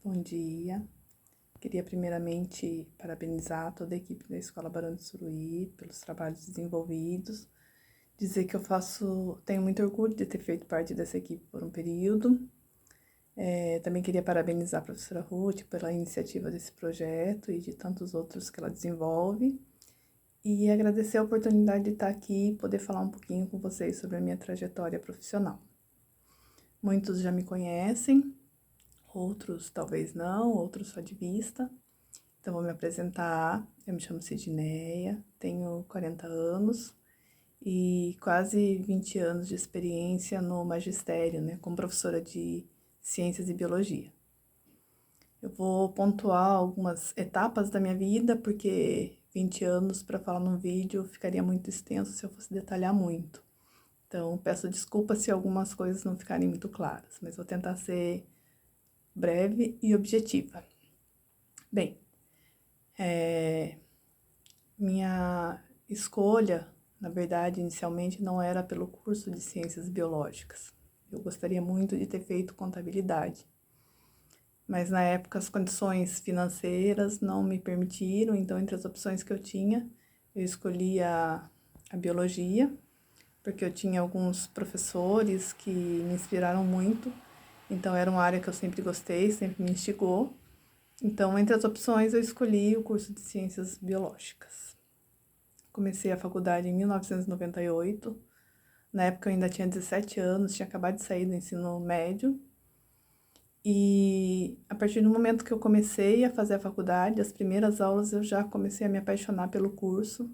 Bom dia. Queria primeiramente parabenizar toda a equipe da Escola Barão de Suruí pelos trabalhos desenvolvidos. Dizer que tenho muito orgulho de ter feito parte dessa equipe por um período. Também queria parabenizar a professora Ruth pela iniciativa desse projeto e de tantos outros que ela desenvolve. E agradecer a oportunidade de estar aqui e poder falar um pouquinho com vocês sobre a minha trajetória profissional. Muitos já me conhecem, outros talvez não, outros só de vista. Então, vou me apresentar. Eu me chamo Sidneia, tenho 40 anos e quase 20 anos de experiência no magistério, né, como professora de Ciências e Biologia. Eu vou pontuar algumas etapas da minha vida, porque 20 anos para falar num vídeo ficaria muito extenso se eu fosse detalhar muito. Então, peço desculpas se algumas coisas não ficarem muito claras, mas vou tentar ser breve e objetiva. Bem, minha escolha, na verdade, inicialmente não era pelo curso de Ciências Biológicas. Eu gostaria muito de ter feito contabilidade, mas na época as condições financeiras não me permitiram, então entre as opções que eu tinha, eu escolhi a biologia, porque eu tinha alguns professores que me inspiraram muito, então era uma área que eu sempre gostei, sempre me instigou. Então, entre as opções, eu escolhi o curso de Ciências Biológicas. Comecei a faculdade em 1998. Na época eu ainda tinha 17 anos, tinha acabado de sair do ensino médio. E a partir do momento que eu comecei a fazer a faculdade, as primeiras aulas eu já comecei a me apaixonar pelo curso.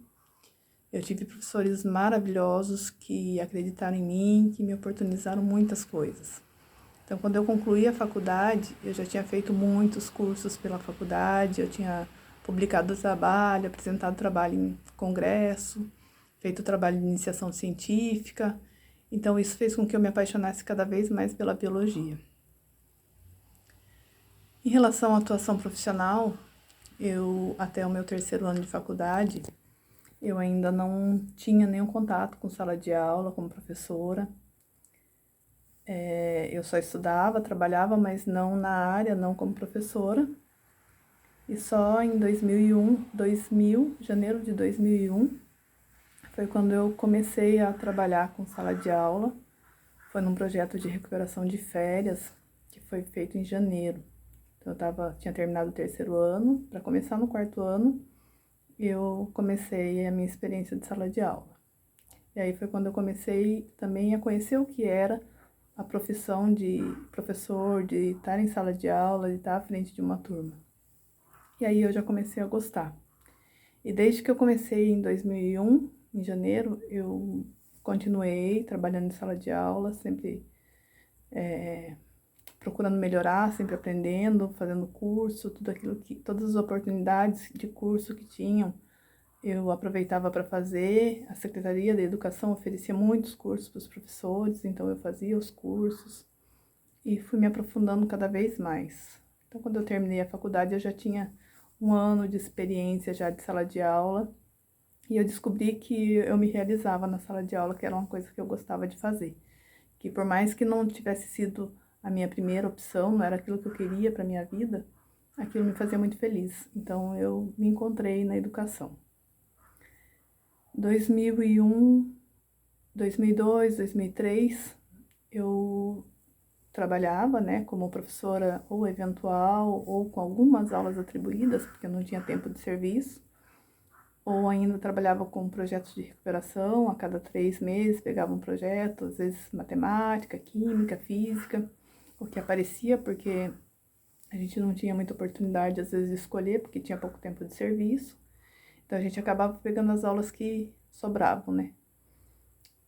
Eu tive professores maravilhosos que acreditaram em mim, que me oportunizaram muitas coisas. Então, quando eu concluí a faculdade, eu já tinha feito muitos cursos pela faculdade, eu tinha publicado trabalho, apresentado trabalho em congresso, feito trabalho de iniciação científica. Então, isso fez com que eu me apaixonasse cada vez mais pela biologia. Em relação à atuação profissional, até o meu 3º ano de faculdade, eu ainda não tinha nenhum contato com sala de aula como professora. Eu só estudava, trabalhava, mas não na área, não como professora. E só em janeiro de 2001, foi quando eu comecei a trabalhar com sala de aula. Foi num projeto de recuperação de férias, que foi feito em janeiro. Então, tinha terminado o 3º ano, para começar no 4º ano, eu comecei a minha experiência de sala de aula. E aí foi quando eu comecei também a conhecer o que era a profissão de professor, de estar em sala de aula, de estar à frente de uma turma. E aí eu já comecei a gostar. E desde que eu comecei em 2001, em janeiro, eu continuei trabalhando em sala de aula, sempre procurando melhorar, sempre aprendendo, fazendo curso, todas as oportunidades de curso que tinham, eu aproveitava para fazer. A Secretaria da Educação oferecia muitos cursos para os professores, então eu fazia os cursos e fui me aprofundando cada vez mais. Então, quando eu terminei a faculdade, eu já tinha 1 ano de experiência já de sala de aula e eu descobri que eu me realizava na sala de aula, que era uma coisa que eu gostava de fazer. Que por mais que não tivesse sido a minha primeira opção, não era aquilo que eu queria para minha vida, aquilo me fazia muito feliz. Então, eu me encontrei na educação. 2001, 2002, 2003, eu trabalhava, né, como professora ou eventual ou com algumas aulas atribuídas, porque eu não tinha tempo de serviço, ou ainda trabalhava com projetos de recuperação. A cada 3 meses pegava um projeto, às vezes matemática, química, física, o que aparecia, porque a gente não tinha muita oportunidade, às vezes, de escolher, porque tinha pouco tempo de serviço. Então, a gente acabava pegando as aulas que sobravam, né?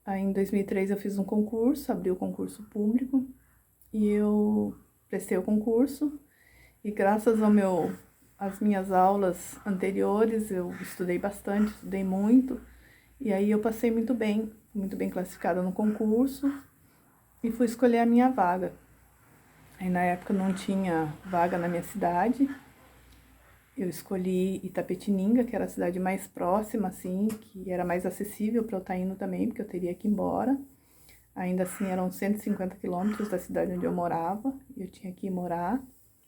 Aí, em 2003, eu fiz um concurso, abri o concurso público, e eu prestei o concurso, e graças às minhas aulas anteriores, eu estudei bastante, estudei muito, e aí eu passei muito bem classificada no concurso, e fui escolher a minha vaga. Aí, na época, não tinha vaga na minha cidade. Eu escolhi Itapetininga, que era a cidade mais próxima, assim, que era mais acessível para eu estar indo também, porque eu teria que ir embora. Ainda assim, eram 150 quilômetros da cidade onde eu morava, e eu tinha que ir morar.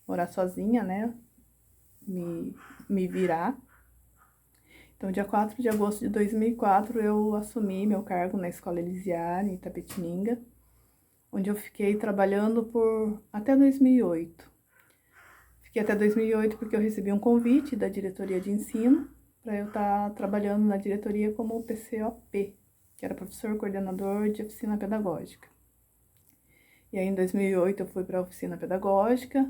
morar sozinha, né? Me virar. Então, dia 4 de agosto de 2004, eu assumi meu cargo na Escola Elisiária, em Itapetininga, onde eu fiquei trabalhando até 2008. Fiquei até 2008 porque eu recebi um convite da diretoria de ensino para eu estar trabalhando na diretoria como PCOP, que era professor coordenador de oficina pedagógica. E aí, em 2008, eu fui para a oficina pedagógica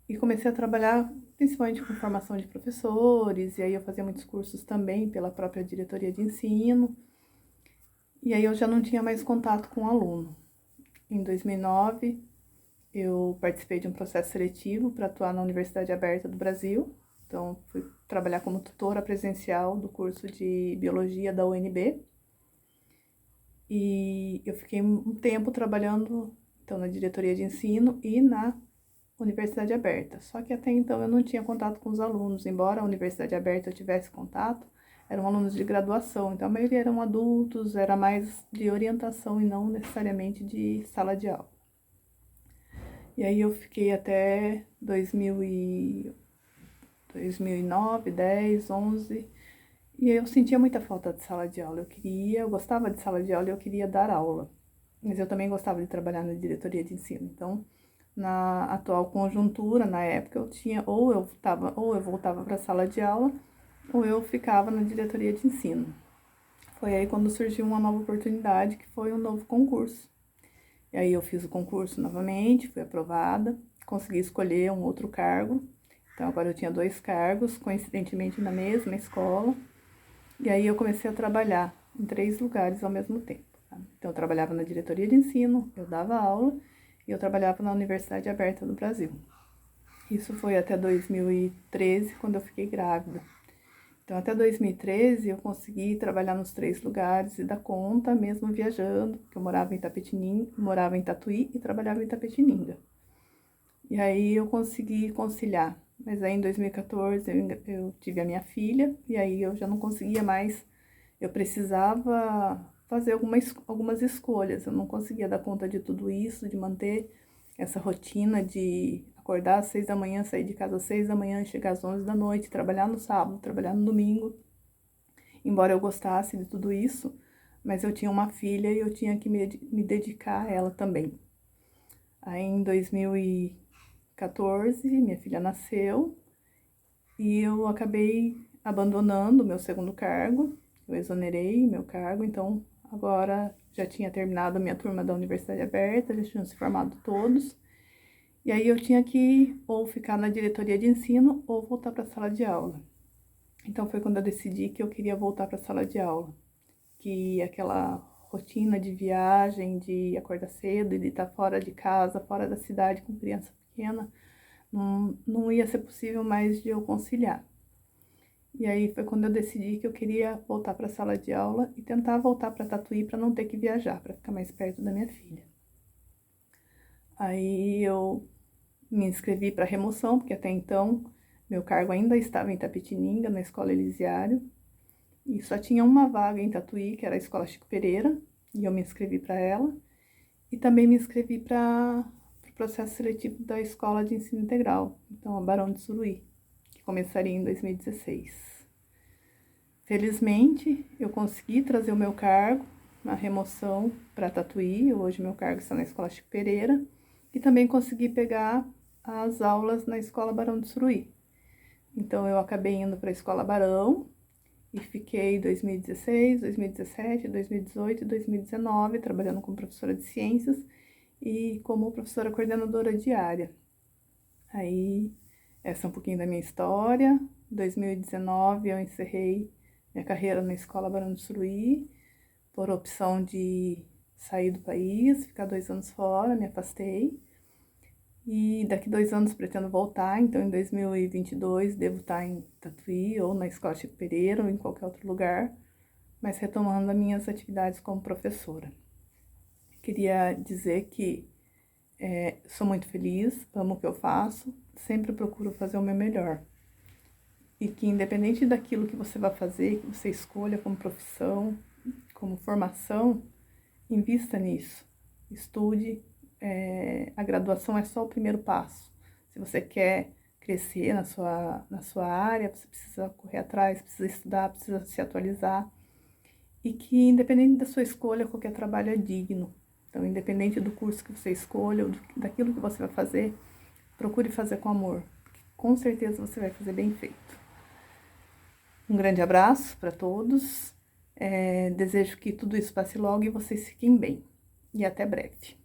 e comecei a trabalhar principalmente com formação de professores, e aí eu fazia muitos cursos também pela própria diretoria de ensino, e aí eu já não tinha mais contato com o aluno. Em 2009, eu participei de um processo seletivo para atuar na Universidade Aberta do Brasil, então fui trabalhar como tutora presencial do curso de Biologia da UNB, e eu fiquei um tempo trabalhando então na diretoria de ensino e na Universidade Aberta. Só que até então eu não tinha contato com os alunos, embora a Universidade Aberta eu tivesse contato, eram alunos de graduação, então a maioria eram adultos, era mais de orientação e não necessariamente de sala de aula. E aí eu fiquei até 2009, 10, 11, e eu sentia muita falta de sala de aula. Eu gostava de sala de aula e eu queria dar aula, mas eu também gostava de trabalhar na diretoria de ensino. Então, na atual conjuntura, na época, eu tinha, ou eu voltava para a sala de aula, ou eu ficava na diretoria de ensino. Foi aí quando surgiu uma nova oportunidade, que foi um novo concurso. E aí eu fiz o concurso novamente, fui aprovada, consegui escolher um outro cargo. Então agora eu tinha 2 cargos, coincidentemente na mesma escola. E aí eu comecei a trabalhar em 3 lugares ao mesmo tempo. Tá? Então eu trabalhava na diretoria de ensino, eu dava aula, e eu trabalhava na Universidade Aberta do Brasil. Isso foi até 2013, quando eu fiquei grávida. Então, até 2013, eu consegui trabalhar nos 3 lugares e dar conta, mesmo viajando, porque eu morava em Tatuí e trabalhava em Itapetininga. E aí eu consegui conciliar. Mas aí em 2014 eu tive a minha filha, e aí eu já não conseguia mais, eu precisava fazer algumas escolhas. Eu não conseguia dar conta de tudo isso, de manter essa rotina de acordar às 6 da manhã, sair de casa às 6 da manhã, chegar às 11 da noite, trabalhar no sábado, trabalhar no domingo. Embora eu gostasse de tudo isso, mas eu tinha uma filha e eu tinha que me dedicar a ela também. Aí em 2014, minha filha nasceu e eu acabei abandonando o meu segundo cargo. Eu exonerei meu cargo, então agora já tinha terminado a minha turma da Universidade Aberta, já tinham se formado todos. E aí eu tinha que ou ficar na diretoria de ensino ou voltar para a sala de aula. Então foi quando eu decidi que eu queria voltar para a sala de aula, que aquela rotina de viagem, de acordar cedo e de estar fora de casa, fora da cidade com criança pequena, não ia ser possível mais de eu conciliar. E aí foi quando eu decidi que eu queria voltar para a sala de aula e tentar voltar para Tatuí para não ter que viajar, para ficar mais perto da minha filha. Aí eu me inscrevi para remoção, porque até então meu cargo ainda estava em Itapetininga, na Escola Elisiário, e só tinha uma vaga em Tatuí, que era a Escola Chico Pereira, e eu me inscrevi para ela. E também me inscrevi para o processo seletivo da Escola de Ensino Integral, então a Barão de Suruí, que começaria em 2016. Felizmente, eu consegui trazer o meu cargo na remoção para Tatuí. Hoje meu cargo está na Escola Chico Pereira, e também consegui pegar as aulas na Escola Barão de Suruí. Então eu acabei indo para a Escola Barão e fiquei 2016, 2017, 2018 e 2019 trabalhando como professora de ciências e como professora coordenadora de área. Aí, essa é um pouquinho da minha história. Em 2019 eu encerrei minha carreira na Escola Barão de Suruí por opção de sair do país, ficar 2 anos fora, me afastei. E daqui 2 anos pretendo voltar, então em 2022 devo estar em Tatuí ou na Escola Chico Pereira ou em qualquer outro lugar, mas retomando as minhas atividades como professora. Queria dizer que sou muito feliz, amo o que eu faço, sempre procuro fazer o meu melhor. E que independente daquilo que você vai fazer, que você escolha como profissão, como formação, invista nisso. Estude, a graduação é só o primeiro passo. Se você quer crescer na sua área, você precisa correr atrás, precisa estudar, precisa se atualizar. E que, independente da sua escolha, qualquer trabalho é digno. Então, independente do curso que você escolha, ou daquilo que você vai fazer, procure fazer com amor. Com certeza você vai fazer bem feito. Um grande abraço para todos. Desejo que tudo isso passe logo e vocês fiquem bem. E até breve.